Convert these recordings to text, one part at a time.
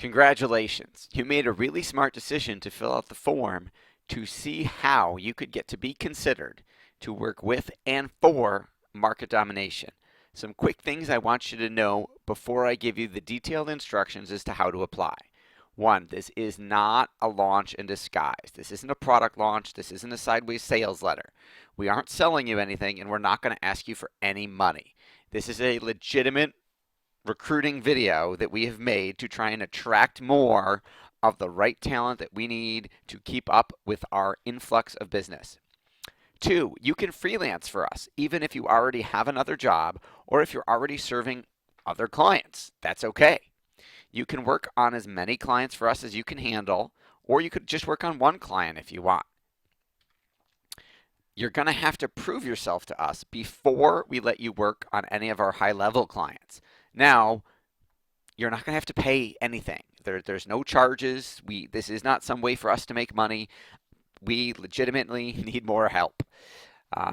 Congratulations. You made a really smart decision to fill out the form to see how you could get to be considered to work with and for market domination. Some quick things I want you to know before I give you the detailed instructions as to how to apply. One, this is not a launch in disguise. This isn't a product launch. This isn't a sideways sales letter. We aren't selling you anything, and we're not going to ask you for any money. This is a legitimate recruiting video that we have made to try and attract more of the right talent that we need to keep up with our influx of business. Two, you can freelance for us, even if you already have another job or if you're already serving other clients. That's okay. You can work on as many clients for us as you can handle, or you could just work on one client if you want. You're going to have to prove yourself to us before we let you work on any of our high-level clients. Now, you're not going to have to pay anything. There's no charges. This is not some way for us to make money. We legitimately need more help.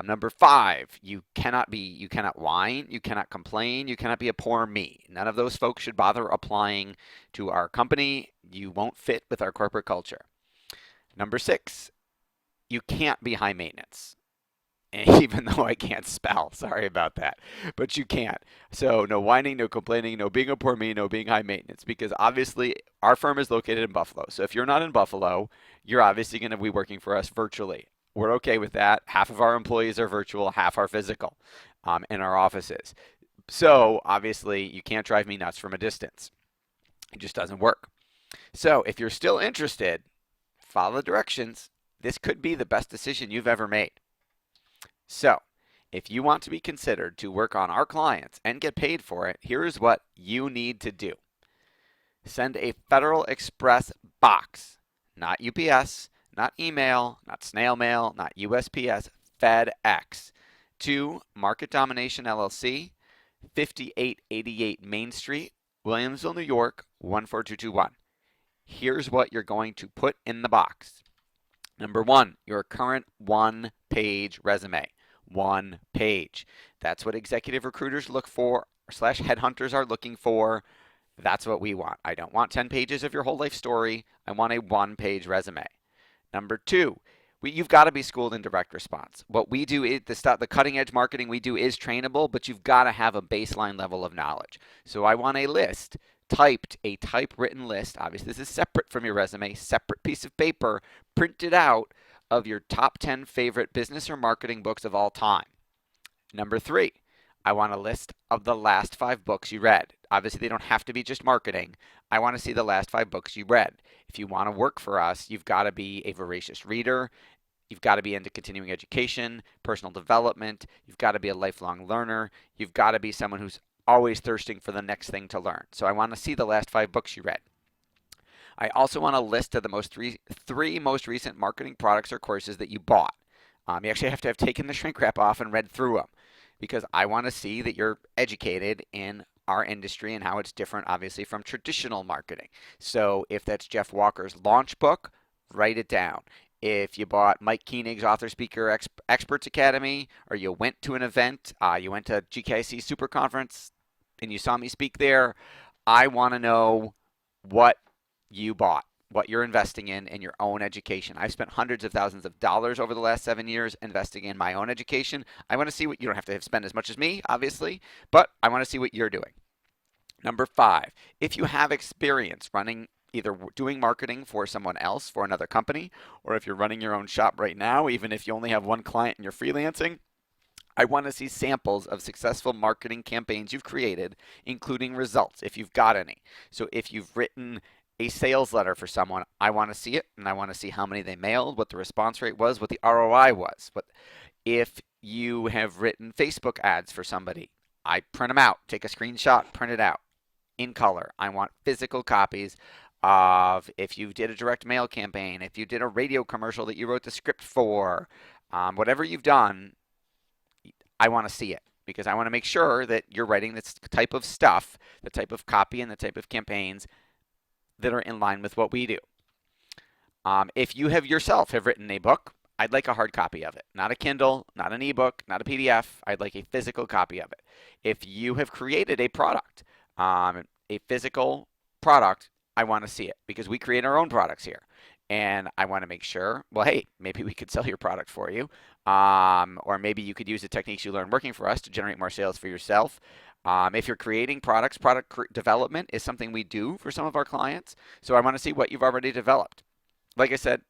Number 5, you cannot whine, you cannot complain, you cannot be a poor me. None of those folks should bother applying to our company. You won't fit with our corporate culture. Number 6, you can't be high maintenance. Even though I can't spell, sorry about that, but you can't. So no whining, no complaining, no being a poor me, no being high maintenance, because obviously our firm is located in Buffalo. So if you're not in Buffalo, you're obviously going to be working for us virtually. We're okay with that. Half of our employees are virtual, half are physical in our offices. So obviously you can't drive me nuts from a distance. It just doesn't work. So if you're still interested, follow the directions. This could be the best decision you've ever made. So, if you want to be considered to work on our clients and get paid for it, here's what you need to do. Send a Federal Express box, not UPS, not email, not snail mail, not USPS, FedEx, to Market Domination LLC, 5888 Main Street, Williamsville, New York, 14221. Here's what you're going to put in the box. Number 1, your current one-page resume. 1 page. That's what executive recruiters look for, / headhunters are looking for. That's what we want. I don't want 10 pages of your whole life story. I want a 1-page resume. Number 2, you've got to be schooled in direct response. What we do is the cutting edge marketing we do is trainable, but you've got to have a baseline level of knowledge. So I want a list, a typewritten list. Obviously, this is separate from your resume, separate piece of paper, printed out, of your top 10 favorite business or marketing books of all time. Number 3, I want a list of the last 5 books you read. Obviously, they don't have to be just marketing. I want to see the last 5 books you read. If you want to work for us, you've got to be a voracious reader. You've got to be into continuing education, personal development. You've got to be a lifelong learner. You've got to be someone who's always thirsting for the next thing to learn. So I want to see the last 5 books you read. I also want a list of the three most recent marketing products or courses that you bought. You actually have to have taken the shrink wrap off and read through them, because I want to see that you're educated in our industry and how it's different, obviously, from traditional marketing. So if that's Jeff Walker's launch book, write it down. If you bought Mike Koenig's Author Speaker Experts Academy, or you went to an event, you went to GKIC Super Conference and you saw me speak there, I want to know what you bought, what you're investing in your own education. I've spent hundreds of thousands of dollars over the last 7 years investing in my own education. I want to see what you don't have to spend as much as me, obviously, but I want to see what you're doing. Number 5, if you have experience running, either doing marketing for someone else, for another company, or if you're running your own shop right now, even if you only have one client and you're freelancing, I want to see samples of successful marketing campaigns you've created, including results, if you've got any. So if you've written a sales letter for someone, I want to see it, and I want to see how many they mailed, what the response rate was, what the ROI was. But if you have written Facebook ads for somebody, I print them out, take a screenshot, print it out in color. I want physical copies of, if you did a direct mail campaign, if you did a radio commercial that you wrote the script for, whatever you've done, I want to see it, because I want to make sure that you're writing this type of stuff, the type of copy and the type of campaigns that are in line with what we do. If you yourself have written a book, I'd like a hard copy of it. Not a Kindle, not an ebook, not a PDF. I'd like a physical copy of it. If you have created a product, a physical product, I want to see it because we create our own products here. And I want to make sure, well, hey, maybe we could sell your product for you. Or maybe you could use the techniques you learned working for us to generate more sales for yourself. If you're creating products, development is something we do for some of our clients. So I want to see what you've already developed. Like I said,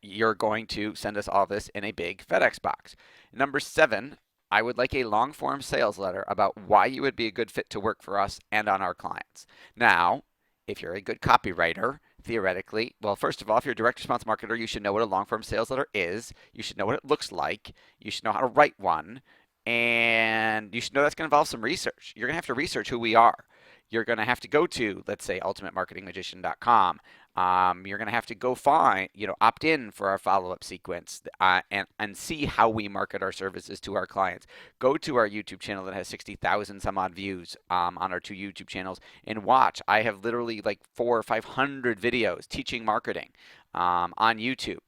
you're going to send us all this in a big FedEx box. Number 7, I would like a long form sales letter about why you would be a good fit to work for us and on our clients. Now, if you're a good copywriter, theoretically, well, first of all, if you're a direct response marketer, you should know what a long form sales letter is. You should know what it looks like. You should know how to write one. And you should know that's going to involve some research. You're going to have to research who we are. You're going to have to go to, let's say, ultimatemarketingmagician.com. You're going to have to go find, opt in for our follow-up sequence and see how we market our services to our clients. Go to our YouTube channel that has 60,000 some odd views on our 2 YouTube channels and watch. I have literally like 400 or 500 videos teaching marketing on YouTube.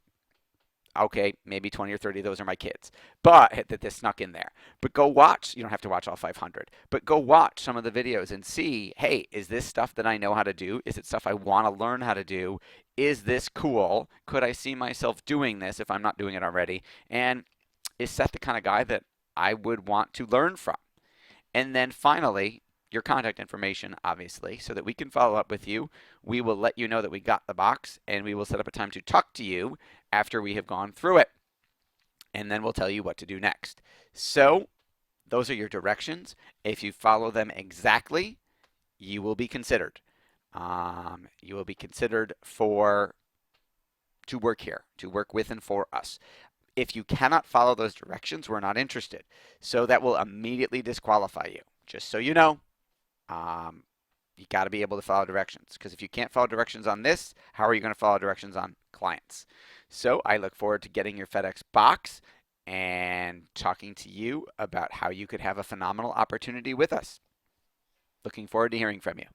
Okay, maybe 20 or 30 of those are my kids, but that they snuck in there. But go watch. You don't have to watch all 500, but go watch some of the videos and see, hey, is this stuff that I know how to do? Is it stuff I want to learn how to do? Is this cool? Could I see myself doing this if I'm not doing it already? And is Seth the kind of guy that I would want to learn from? And then finally, your contact information, obviously, so that we can follow up with you. We will let you know that we got the box, and we will set up a time to talk to you after we have gone through it. And then we'll tell you what to do next. So those are your directions. If you follow them exactly, you will be considered. You will be considered to work here, to work with and for us. If you cannot follow those directions, we're not interested. So that will immediately disqualify you. Just so you know, you got to be able to follow directions, because if you can't follow directions on this, how are you going to follow directions on clients? So I look forward to getting your FedEx box and talking to you about how you could have a phenomenal opportunity with us. Looking forward to hearing from you.